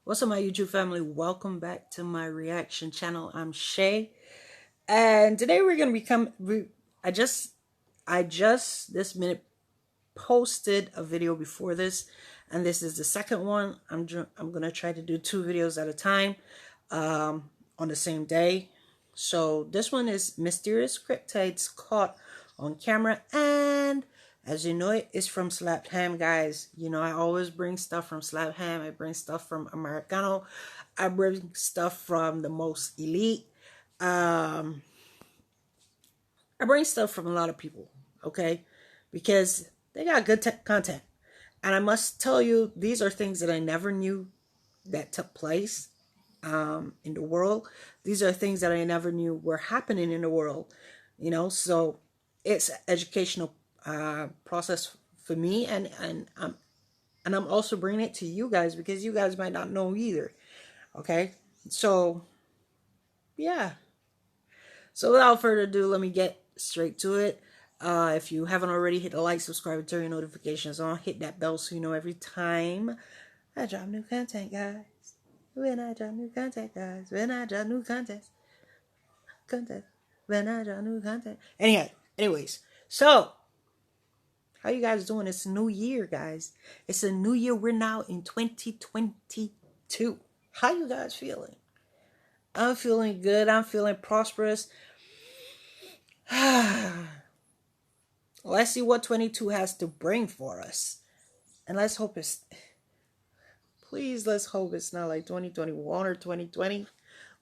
What's up, my YouTube family? Welcome back to my reaction channel. I'm Shay, and today we're gonna become. I just this minute posted a video before this, and this is the second one. I'm gonna try to do two videos at a time, on the same day. So this one is mysterious cryptids caught on camera, and as you know, it is from Slapped Ham, guys. You know, I always bring stuff from Slapped Ham. I bring stuff from Americano. I bring stuff from the most elite. Um, I bring stuff from a lot of people, okay? Because they got good content. And I must tell you, these are things that I never knew that took place in the world. These are things that I never knew were happening in the world, you know? So it's an educational process for me, and I'm also bringing it to you guys because you guys might not know either. Okay, so yeah. So without further ado, let me get straight to it. If you haven't already, hit the like, subscribe, and turn your notifications on. Hit that bell so you know every time I drop new content, guys. When I drop new content, guys. When I drop new content. When I drop new content. Anyways, so how you guys doing? It's a new year, guys. It's a new year. We're now in 2022. How you guys feeling? I'm feeling good. I'm feeling prosperous. Let's see what 22 has to bring for us. And let's hope let's hope it's not like 2021 or 2020.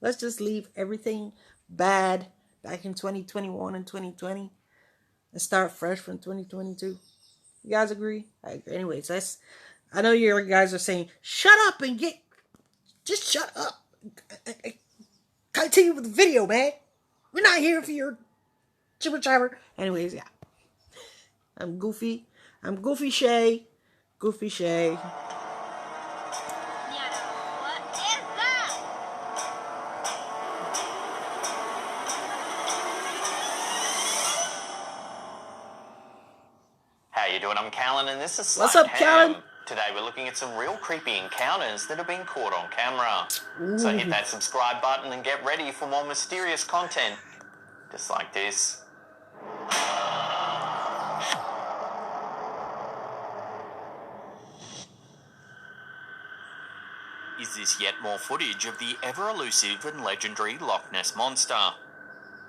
Let's just leave everything bad back in 2021 and 2020 and start fresh from 2022. You guys agree? I agree. Anyways, I know you guys are saying, shut up and just shut up. Continue with the video, man. We're not here for your chibber jabber. Anyways, yeah. I'm Goofy. I'm Goofy Shay. Goofy Shay. How you doing? I'm Callan, and this is What's up, Callan? Today we're looking at some real creepy encounters that have been caught on camera. Ooh. So hit that subscribe button and get ready for more mysterious content, just like this. Is this yet more footage of the ever-elusive and legendary Loch Ness Monster?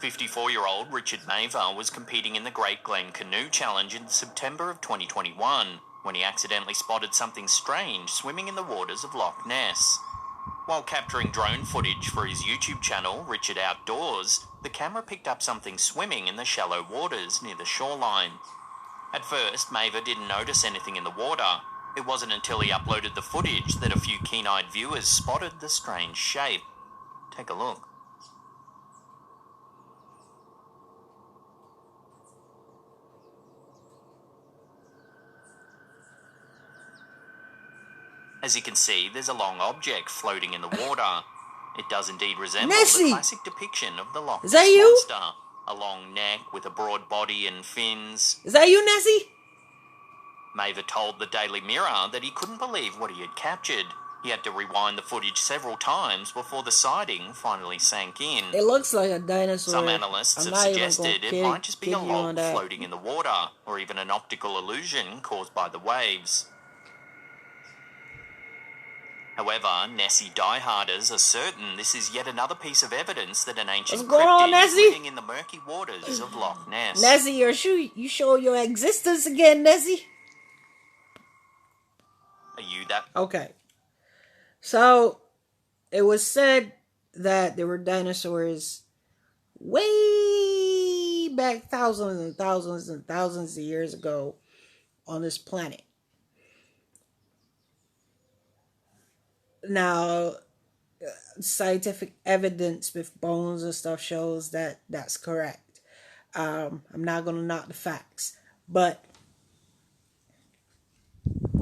54-year-old Richard Maver was competing in the Great Glen Canoe Challenge in September of 2021 when he accidentally spotted something strange swimming in the waters of Loch Ness. While capturing drone footage for his YouTube channel, Richard Outdoors, the camera picked up something swimming in the shallow waters near the shoreline. At first, Maver didn't notice anything in the water. It wasn't until he uploaded the footage that a few keen-eyed viewers spotted the strange shape. Take a look. As you can see, there's a long object floating in the water. It does indeed resemble Nessie! the classic depiction of the Loch Ness you? Monster. A long neck with a broad body and fins. Is that you, Nessie? Maver told the Daily Mirror that he couldn't believe what he had captured. He had to rewind the footage several times before the sighting finally sank in. It looks like a dinosaur. Some analysts have suggested it might just be a log floating in the water, or even an optical illusion caused by the waves. However, Nessie dieharders are certain this is yet another piece of evidence that an ancient cryptid is living in the murky waters of Loch Ness. Nessie, you show your existence again, Nessie. Are you that? Okay. So, it was said that there were dinosaurs way back thousands and thousands and thousands of years ago on this planet. Now, scientific evidence with bones and stuff shows that that's correct. I'm not going to knock the facts. But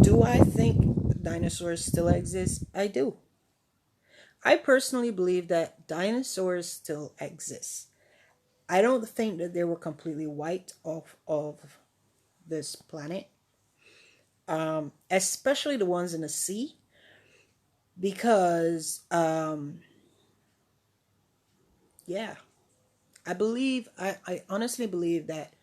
do I think dinosaurs still exist? I do. I personally believe that dinosaurs still exist. I don't think that they were completely wiped off of this planet. Especially the ones in the sea. because yeah, I honestly believe that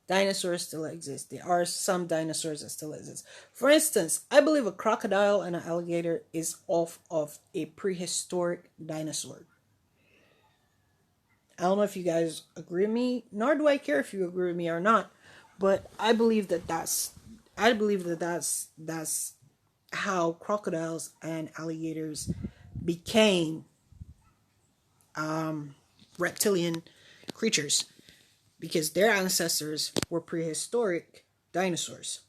dinosaurs still exist. There are some dinosaurs that still exist. For instance, I believe a crocodile and an alligator is off of a prehistoric dinosaur. I don't know if you guys agree with me, nor do I care if you agree with me or not, but I believe that that's how crocodiles and alligators became reptilian creatures, because their ancestors were prehistoric dinosaurs.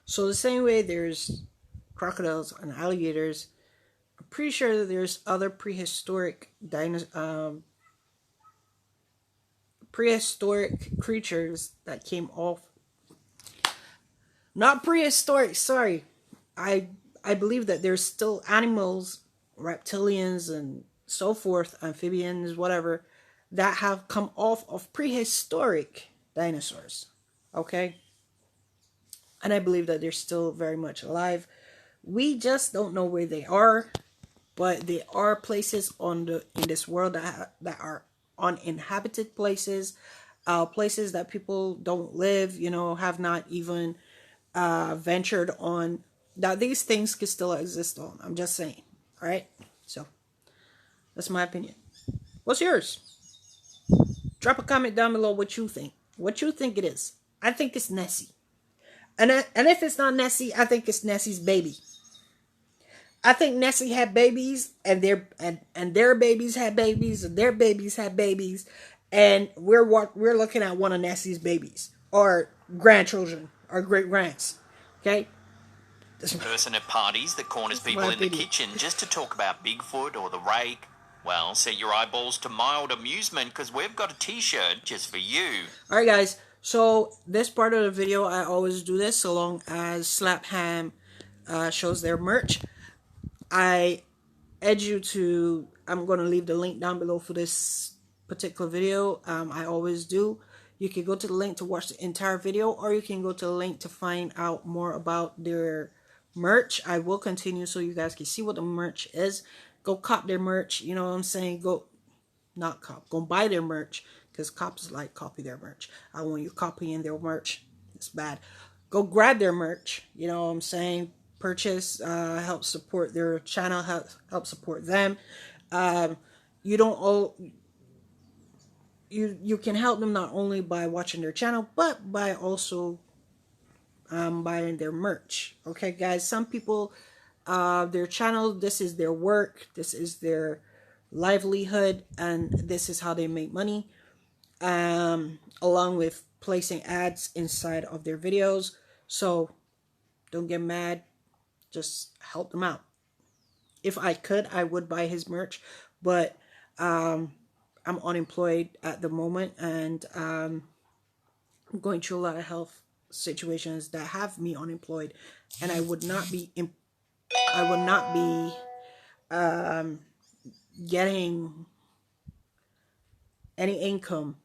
So the same way there's crocodiles and alligators, I'm pretty sure that there's other prehistoric creatures that came off. Not prehistoric, sorry. I I believe that there's still animals, reptilians and so forth, amphibians, whatever, that have come off of prehistoric dinosaurs. Okay? And I believe that they're still very much alive. We just don't know where they are, but there are places in this world that are uninhabited places, places that people don't live, have not even ventured on, that these things could still exist on. I'm just saying. All right? So, that's my opinion. What's yours? Drop a comment down below what you think. What you think it is. I think it's Nessie. And if it's not Nessie, I think it's Nessie's baby. I think Nessie had babies, and their babies had babies, and their babies had babies, and we're looking at one of Nessie's babies, or grandchildren, or great grands. Okay. Person at parties that corners people in the kitchen just to talk about Bigfoot or the rake. Well, set your eyeballs to mild amusement, because we've got a t-shirt just for you. Alright guys, so this part of the video, I always do this so long as Slap Ham shows their merch. I edge you to, I'm going to leave the link down below for this particular video. I always do. You can go to the link to watch the entire video, or you can go to the link to find out more about their merch. I will continue so you guys can see what the merch is. Go cop their merch, you know what I'm saying? Go buy their merch, because cops like copy their merch. I want you copying their merch. It's bad. Go grab their merch, you know what I'm saying? Purchase, help support their channel, help support them. You don't owe, you can help them not only by watching their channel, but by also buying their merch. Okay guys, some people, their channel, this is their work, this is their livelihood, and this is how they make money, along with placing ads inside of their videos. So don't get mad, just help them out. If I could, I would buy his merch, but I'm unemployed at the moment, and I'm going through a lot of health situations that have me unemployed, and I would not be getting any income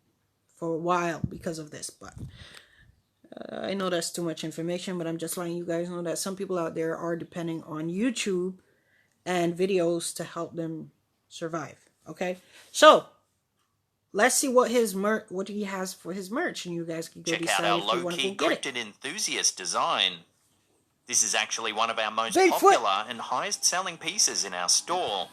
for a while because of this. But I know that's too much information, but I'm just letting you guys know that some people out there are depending on YouTube and videos to help them survive. Okay, so let's see what he has for his merch, and you guys can go check out our low-key cryptid enthusiast design. This is actually one of our most popular and highest-selling pieces in our store.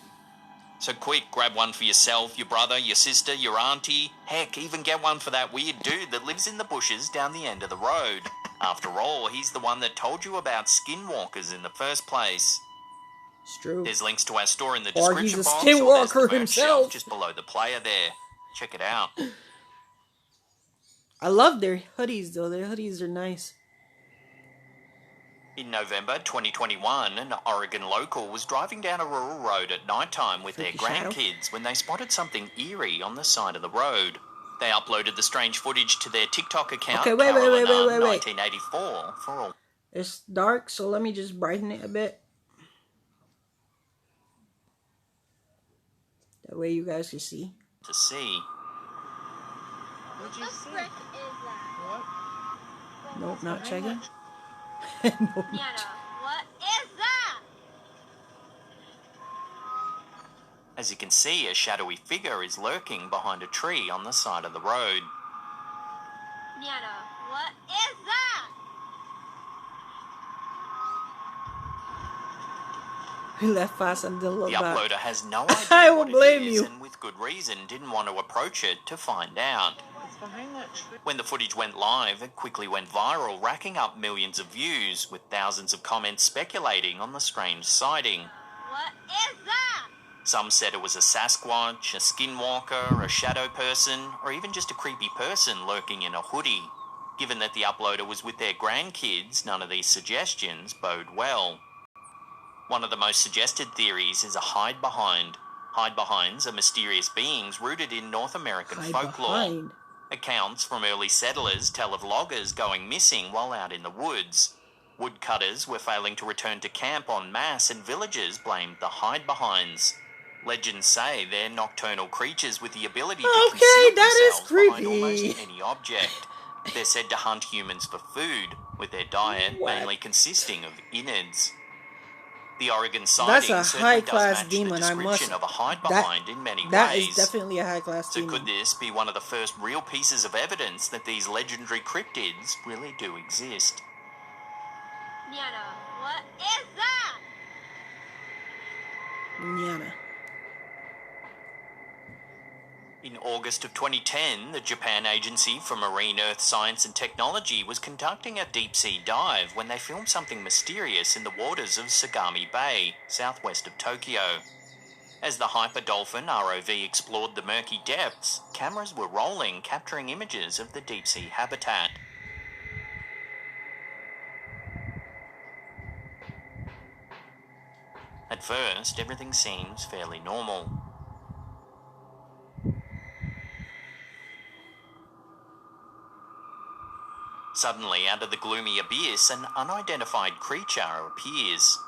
So quick, grab one for yourself, your brother, your sister, your auntie. Heck, even get one for that weird dude that lives in the bushes down the end of the road. After all, he's the one that told you about skinwalkers in the first place. It's true. There's links to our store in the description box, or there's the himself just below the player there. Check it out. I love their hoodies though. Their hoodies are nice. In November 2021, an Oregon local was driving down a rural road at nighttime with their grandkids when they spotted something eerie on the side of the road. They uploaded the strange footage to their TikTok account, okay, wait. 1984, for all. It's dark, so let me just brighten it a bit. That way you guys can see. To see. What the frick is that? What? Nope, not checking. Nana, what As you can see, a shadowy figure is lurking behind a tree on the side of the road. Nana, what is that? He left fast and didn't look The back. uploader has no idea I will what blame it is, you. and with good reason didn't want to approach it to find out. It's behind that tree. When the footage went live, it quickly went viral, racking up millions of views, with thousands of comments speculating on the strange sighting. What is that? Some said it was a Sasquatch, a skinwalker, a shadow person, or even just a creepy person lurking in a hoodie. Given that the uploader was with their grandkids, none of these suggestions bode well. One of the most suggested theories is a hide-behind. Hide-behinds are mysterious beings rooted in North American Hide folklore. behind. Accounts from early settlers tell of loggers going missing while out in the woods. Woodcutters were failing to return to camp en masse, and villagers blamed the hide-behinds. Legends say they're nocturnal creatures with the ability to Okay, conceal that is themselves behind creepy. almost any object. They're said to hunt humans for food, with their diet What? mainly consisting of innards. The Oregon sighting That's a certainly high class does match demon. the I description must. of a hide-behind in many That ways. is definitely a high class So demon. could this be one of the first real pieces of evidence that these legendary cryptids really do exist? Nana, what is that? Nyana. In August of 2010, the Japan Agency for Marine Earth Science and Technology was conducting a deep-sea dive when they filmed something mysterious in the waters of Sagami Bay, southwest of Tokyo. As the Hyperdolphin ROV explored the murky depths, cameras were rolling, capturing images of the deep-sea habitat. At first, everything seems fairly normal. Suddenly, out of the gloomy abyss, an unidentified creature appears.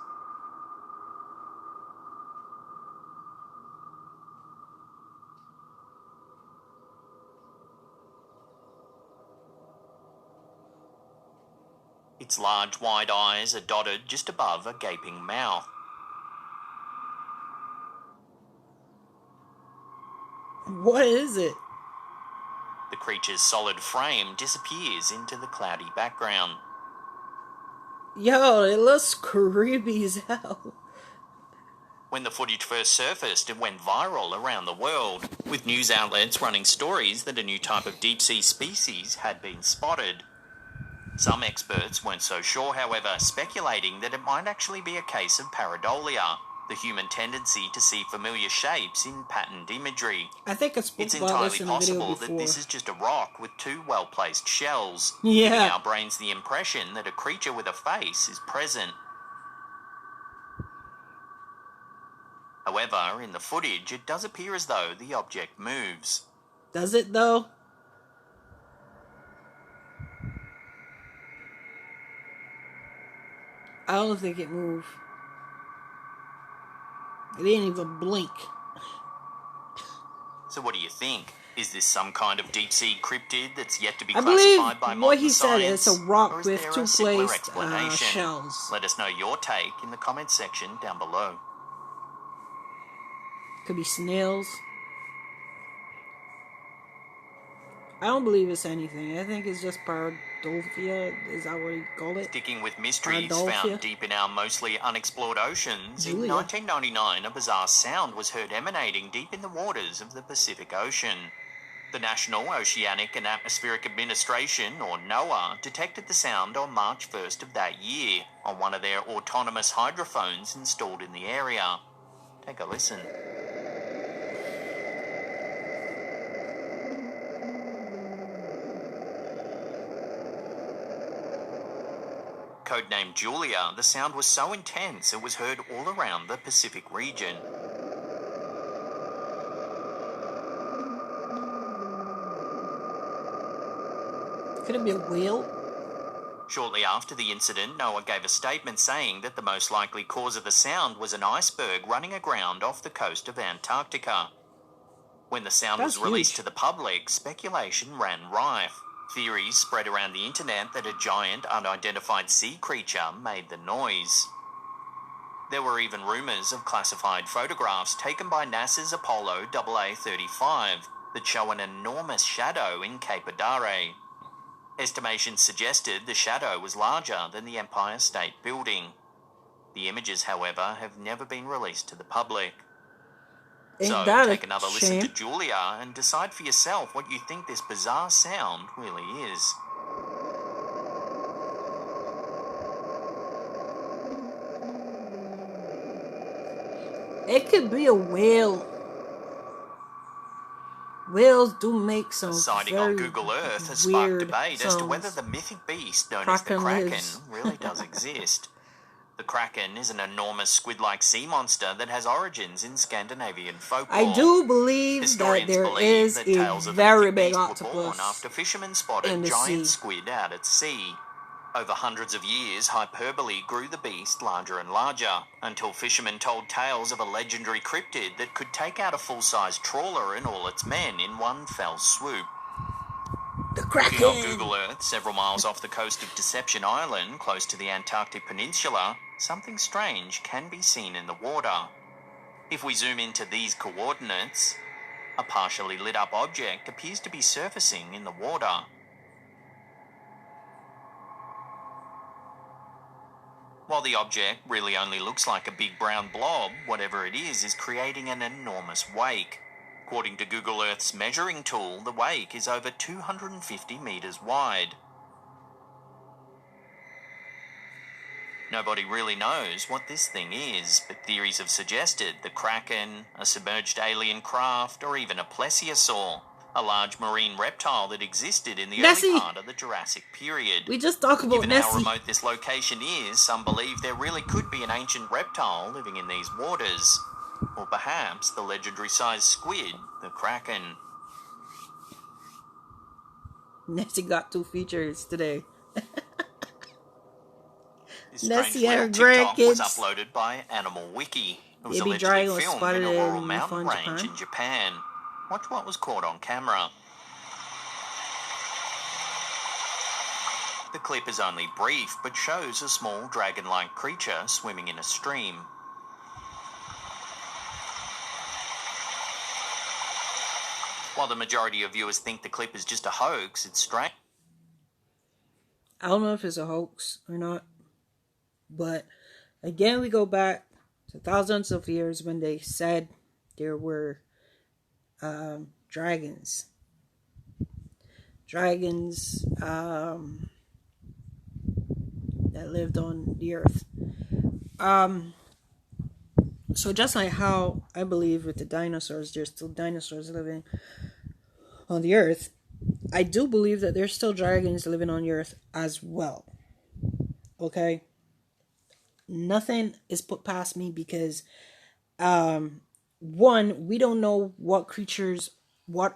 Its large, wide eyes are dotted just above a gaping mouth. What is it? The creature's solid frame disappears into the cloudy background. Yo, it looks creepy as hell. When the footage first surfaced, it went viral around the world, with news outlets running stories that a new type of deep-sea species had been spotted. Some experts weren't so sure, however, speculating that it might actually be a case of pareidolia, the human tendency to see familiar shapes in patterned imagery. I think I spoke It's about entirely this in a video possible that before. this is just a rock with two well-placed shells, Yeah. giving our brains the impression that a creature with a face is present. However, in the footage, it does appear as though the object moves. Does it though? I don't think it moved. It didn't even blink. So what do you think? Is this some kind of deep-sea cryptid that's yet to be I believe classified by what modern he said is science? a rock Or is with there two a simpler placed explanation? shells. Let us know your take in the comments section down below. Could be snails. I don't believe it's anything. I think it's just pareidolia. Is that what you call it? Sticking with mysteries Pareidolia. found deep in our mostly unexplored oceans, in Julia. 1999 a bizarre sound was heard emanating deep in the waters of the Pacific Ocean. The National Oceanic and Atmospheric Administration, or NOAA, detected the sound on March 1st of that year on one of their autonomous hydrophones installed in the area. Take a listen. Codenamed Julia, the sound was so intense it was heard all around the Pacific region. Could it be a whale? Shortly after the incident, NOAA gave a statement saying that the most likely cause of the sound was an iceberg running aground off the coast of Antarctica. When the sound That's was released huge. to the public, speculation ran rife. Theories spread around the internet that a giant, unidentified sea creature made the noise. There were even rumours of classified photographs taken by NASA's Apollo AA-35 that show an enormous shadow in Cape Adare. Estimations suggested the shadow was larger than the Empire State Building. The images, however, have never been released to the public. So take another listen to Julia and decide for yourself what you think this bizarre sound really is. It could be a whale. Whales do make some sighting on Google Earth has sparked debate as to whether the mythic beast known as the Kraken really does exist. The Kraken is an enormous squid-like sea monster that has origins in Scandinavian folklore. I do believe that there is a very big octopus after fishermen spotted giant squid out at sea. Over hundreds of years, hyperbole grew the beast larger and larger, until fishermen told tales of a legendary cryptid that could take out a full-size trawler and all its men in one fell swoop. The Kraken! Looking on Google Earth, several miles off the coast of Deception Island, close to the Antarctic Peninsula, something strange can be seen in the water. If we zoom into these coordinates, a partially lit up object appears to be surfacing in the water. While the object really only looks like a big brown blob, whatever it is creating an enormous wake. According to Google Earth's measuring tool, the wake is over 250 metres wide. Nobody really knows what this thing is, but theories have suggested the Kraken, a submerged alien craft, or even a plesiosaur, a large marine reptile that existed in the early part of the Jurassic period. We just talked about Given how remote this location is, some believe there really could be an ancient reptile living in these waters. Or perhaps the legendary-sized squid, the Kraken. Nessie got 2 features today. This strange little TikTok was uploaded by Animal Wiki. It was allegedly filmed in a rural mountain range in Japan. Watch what was caught on camera. The clip is only brief, but shows a small dragon-like creature swimming in a stream. While the majority of viewers think the clip is just a hoax, it's strange. I don't know if it's a hoax or not, but again, we go back to thousands of years when they said there were dragons that lived on the earth. So just like how I believe with the dinosaurs, there's still dinosaurs living on the earth, I do believe that there's still dragons living on the earth as well. Okay? Nothing is put past me because one, we don't know what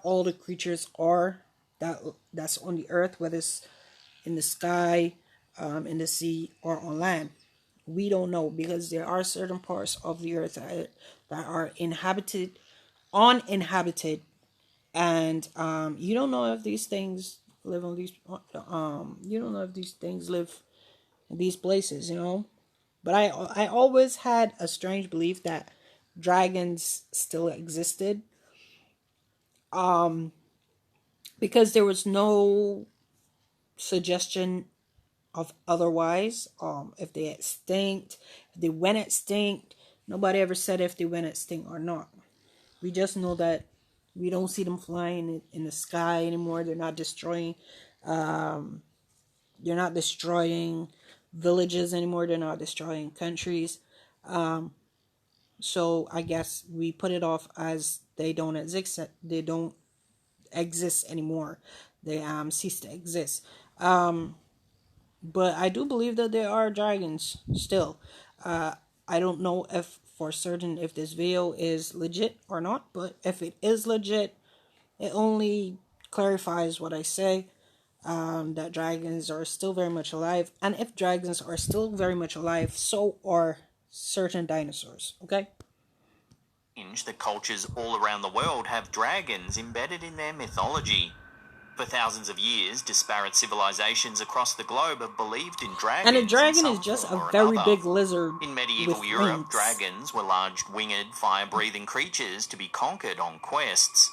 all the creatures are that's on the earth, whether it's in the sky, in the sea, or on land. We don't know, because there are certain parts of the earth that are uninhabited, and you don't know if these things live on these. You don't know if these things live in these places, you know. But I always had a strange belief that dragons still existed, because there was no suggestion of otherwise. If they extinct, if they went extinct, nobody ever said if they went extinct or not. We just know that we don't see them flying in the sky anymore. They're not destroying villages anymore. They're not destroying countries. So I guess we put it off as they don't exist. They don't exist anymore. They cease to exist. But I do believe that there are dragons still. I don't know if for certain if this video is legit or not, but if it is legit, it only clarifies what I say, that dragons are still very much alive. And if dragons are still very much alive, so are certain dinosaurs, okay? The cultures all around the world have dragons embedded in their mythology. For thousands of years, disparate civilizations across the globe have believed in dragons. And a in dragon some is just form a or very another. big lizard In medieval with Europe, wings. dragons were large, winged, fire-breathing creatures to be conquered on quests.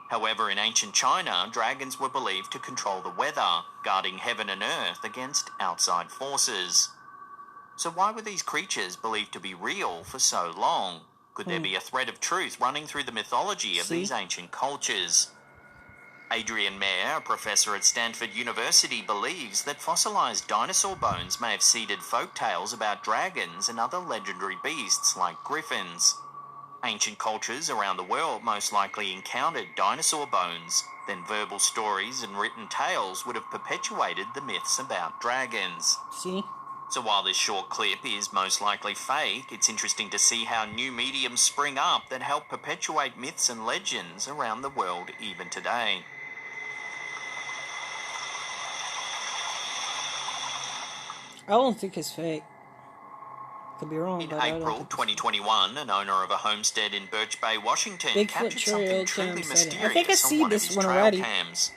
However, in ancient China, dragons were believed to control the weather, guarding heaven and earth against outside forces. So why were these creatures believed to be real for so long? Could there be a thread of truth running through the mythology of these ancient cultures? Adrian Mayer, a professor at Stanford University, believes that fossilized dinosaur bones may have seeded folk tales about dragons and other legendary beasts like griffins. Ancient cultures around the world most likely encountered dinosaur bones, then verbal stories and written tales would have perpetuated the myths about dragons. See? So while this short clip is most likely fake, it's interesting to see how new mediums spring up that help perpetuate myths and legends around the world even today. I don't think it's fake. Could be wrong, In but I don't April think it's 2021, an owner of a homestead in Birch Bay, Washington, Bigfoot captured trail something truly cam sighting. mysterious I think I see on one this of his one trail already. cams.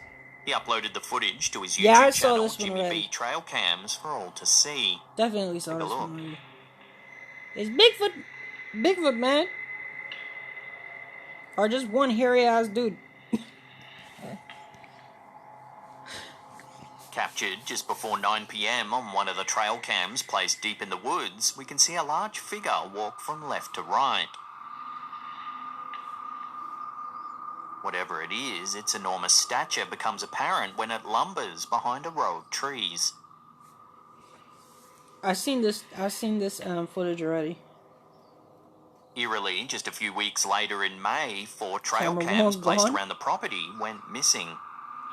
He uploaded the footage to his Yeah, I YouTube saw channel, this one Jimmy already. B Trail Cams, for all to see. Definitely saw Take a this look. one already. It's Bigfoot, man. Or just one hairy ass dude. Captured just before 9 p.m. on one of the trail cams placed deep in the woods, we can see a large figure walk from left to right. Whatever it is, its enormous stature becomes apparent when it lumbers behind a row of trees. I've seen this footage already. Eerily, just a few weeks later in May, 4 trail Camera cams one placed gone. around the property went missing.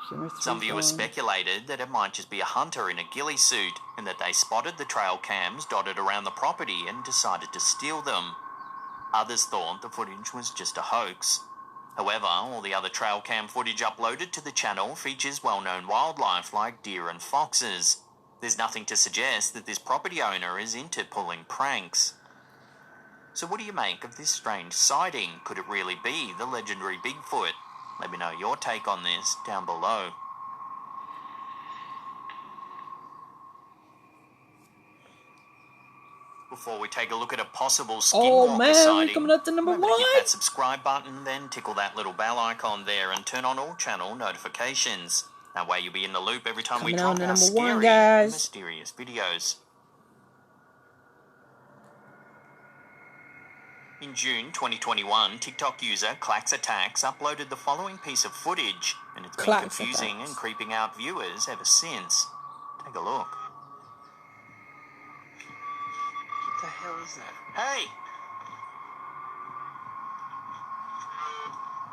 Camera Some three viewers gone. speculated that it might just be a hunter in a ghillie suit and that they spotted the trail cams dotted around the property and decided to steal them. Others thought the footage was just a hoax. However, all the other trail cam footage uploaded to the channel features well-known wildlife like deer and foxes. There's nothing to suggest that this property owner is into pulling pranks. So what do you make of this strange sighting? Could it really be the legendary Bigfoot? Let me know your take on this down below. Before we take a look at a possible skinwalker man, sighting, we coming up to number remember to hit one. that subscribe button, then tickle that little bell icon there and turn on all channel notifications. That way you'll be in the loop every time we Coming out drop to our number scary one, and guys. mysterious videos. In June 2021, TikTok user Clax Attacks uploaded the following piece of footage, and it's been Clax confusing Attacks. and creeping out viewers ever since. Take a look. What the hell is that? Hey!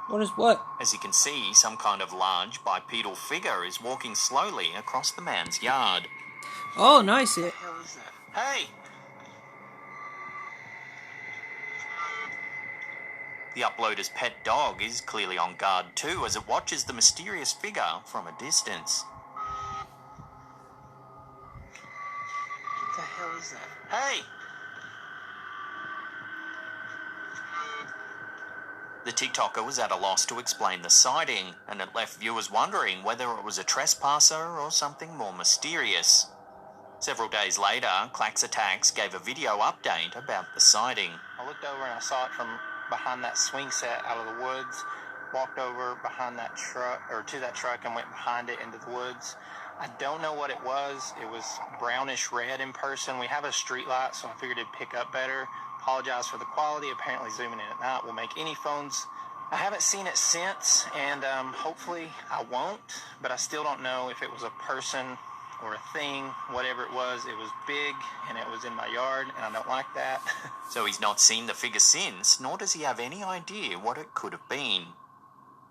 What is what? As you can see, some kind of large bipedal figure is walking slowly across the man's yard. Oh, nice What it. the hell is that? Hey! The uploader's pet dog is clearly on guard too as it watches the mysterious figure from a distance. What the hell is that? Hey! The TikToker was at a loss to explain the sighting, and it left viewers wondering whether it was a trespasser or something more mysterious. Several days later, Clax Attacks gave a video update about the sighting. I looked over and I saw it from behind that swing set out of the woods. Walked over behind that truck, or to that truck, and went behind it into the woods. I don't know what it was. It was brownish red in person. We have a street light, so I figured it'd pick up better. Apologize for the quality. Apparently zooming in at night will make any phones. I haven't seen it since, and hopefully I won't, but I still don't know if it was a person or a thing. Whatever it was big, and it was in my yard, and I don't like that. So he's not seen the figure since, nor does he have any idea what it could have been.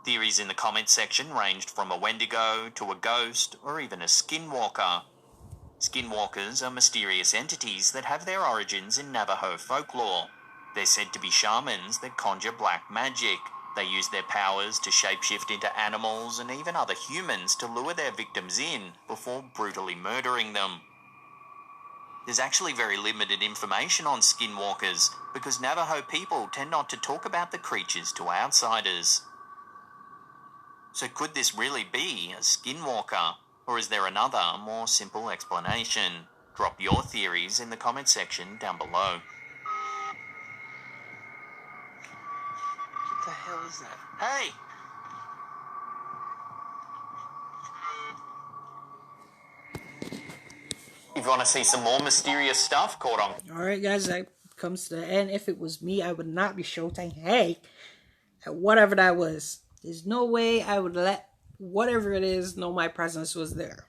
Theories in the comments section ranged from a Wendigo to a ghost or even a skinwalker. Skinwalkers are mysterious entities that have their origins in Navajo folklore. They're said to be shamans that conjure black magic. They use their powers to shapeshift into animals and even other humans to lure their victims in before brutally murdering them. There's actually very limited information on skinwalkers because Navajo people tend not to talk about the creatures to outsiders. So could this really be a skinwalker? Or is there another, more simple explanation? Drop your theories in the comment section down below. What the hell is that? Hey! If you want to see some more mysterious stuff caught on... Alright guys, that comes to the end. If it was me, I would not be showtime. Hey, whatever that was. There's no way I would let whatever it is know my presence was there.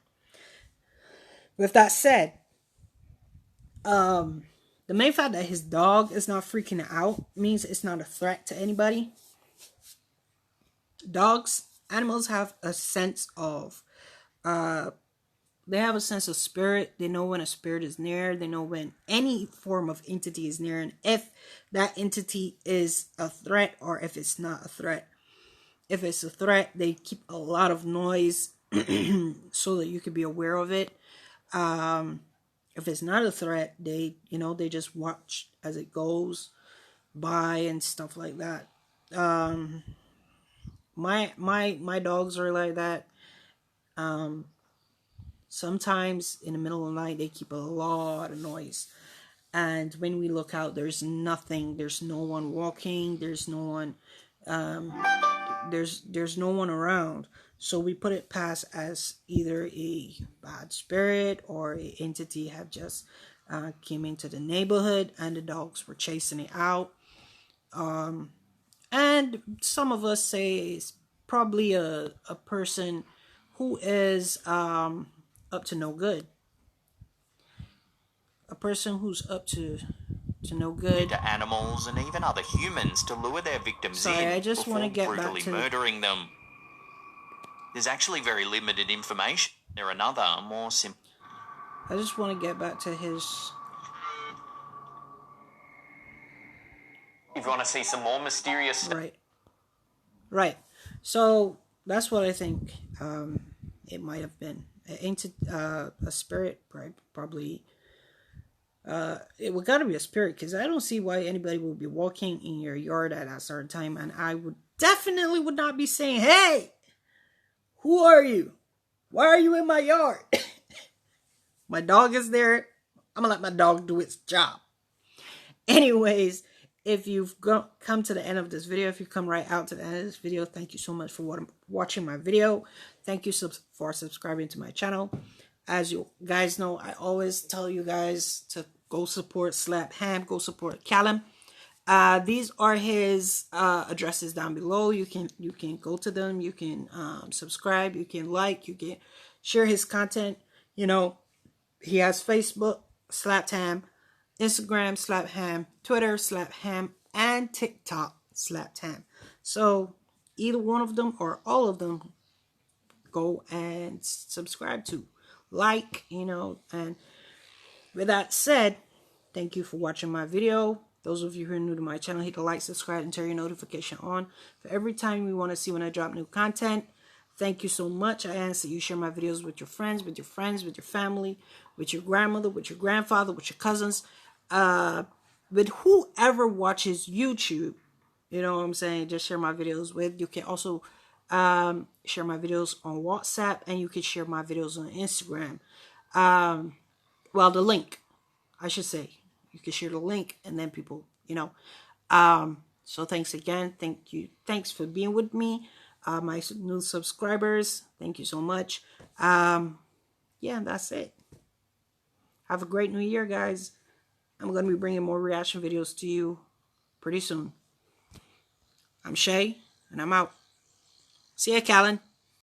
With that said, the main fact that his dog is not freaking out means it's not a threat to anybody. Animals have a sense of, they have a sense of spirit. They know when a spirit is near. They know when any form of entity is near, and if that entity is a threat or if it's not a threat. If it's a threat, they keep a lot of noise so that you can be aware of it. If it's not a threat, they just watch as it goes by and stuff like that. My dogs are like that. Sometimes in the middle of the night, they keep a lot of noise. And when we look out, there's nothing. There's no one walking. There's no one... there's no one around, so we put it past as either a bad spirit or a entity have just came into the neighborhood and the dogs were chasing it out. And some of us say it's probably a person who is up to no good, a person who's up to no good. To animals and even other humans to lure their victims in I just want to get brutally back to murdering them. There's actually very limited information. There are another, more simple... I just want to get back to his... If you want to see some more mysterious stuff... Right. So, that's what I think it might have been. A spirit, probably... it would gotta be a spirit, because I don't see why anybody would be walking in your yard at a certain time, and I would not be saying, "Hey, who are you? Why are you in my yard?" My dog is there. I'm gonna let my dog do its job. Anyways, if you've come to the end of this video, if you come right out to the end of this video, thank you so much for watching my video. Thank you for subscribing to my channel. As you guys know, I always tell you guys to go support Slap Ham, go support Callum. These are his addresses down below. You can go to them. You can subscribe. You can like. You can share his content. You know, he has Facebook, Slap Ham, Instagram, Slap Ham, Twitter, Slap Ham, and TikTok, Slap Ham. So either one of them or all of them, go and subscribe to. Like, and with that said, thank you for watching my video. Those of you who are new to my channel, hit the like, subscribe, and turn your notification on for every time you want to see when I drop new content. Thank you so much. I ask that you share my videos with your friends, with your family, with your grandmother, with your grandfather, with your cousins, with whoever watches YouTube. You know what I'm saying? Just share my videos with. You can also share my videos on WhatsApp, and you can share my videos on Instagram. Well, the link, I should say. You can share the link, and then people, so thanks again. Thank you. Thanks for being with me. My new subscribers, thank you so much. Yeah, that's it. Have a great new year, guys. I'm going to be bringing more reaction videos to you pretty soon. I'm Shay, and I'm out. See ya, Callan.